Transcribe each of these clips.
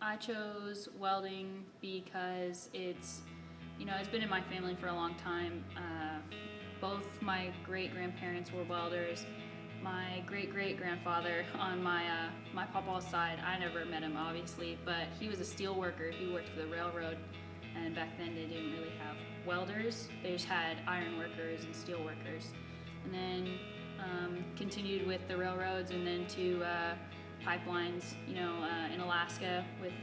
I chose welding because it's been in my family for a long time. Both my great-grandparents were welders. My great-great-grandfather on my papa's side, I never met him obviously, but he was a steel worker. He worked for the railroad, and back then they didn't really have welders. They just had iron workers and steel workers. And then continued with the railroads, and then to pipelines, in Alaska with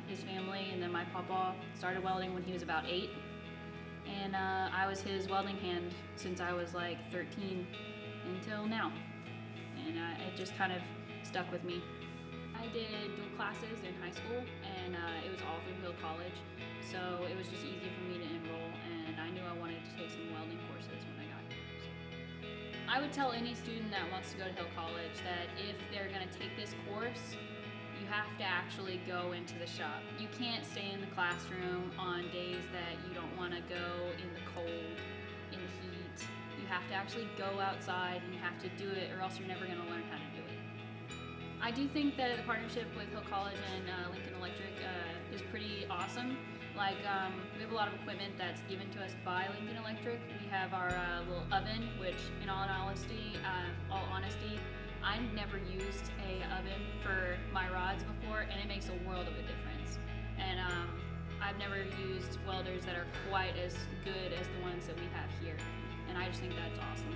his family. And then my papa started welding when he was about 8. And I was his welding hand since I was like 13 until now. And it just kind of stuck with me. I did dual classes in high school, and it was all through Hill College. So it was just easy for me to enroll, and I knew I wanted to take some welding courses when I got here. So I would tell any student that wants to go to Hill College that if they're going to take this course, you have to actually go into the shop. You can't stay in the classroom on days that you don't want to go in the cold, in the heat. You have to actually go outside, and you have to do it, or else you're never going to learn how to do it. I do think that the partnership with Hill College and Lincoln Electric is pretty awesome. Like, we have a lot of equipment that's given to us by Lincoln Electric. We have our little oven, which in all honesty, I never used a oven for my rods before, and it makes a world of a difference. And I've never used welders that are quite as good as the ones that we have here, and I just think that's awesome.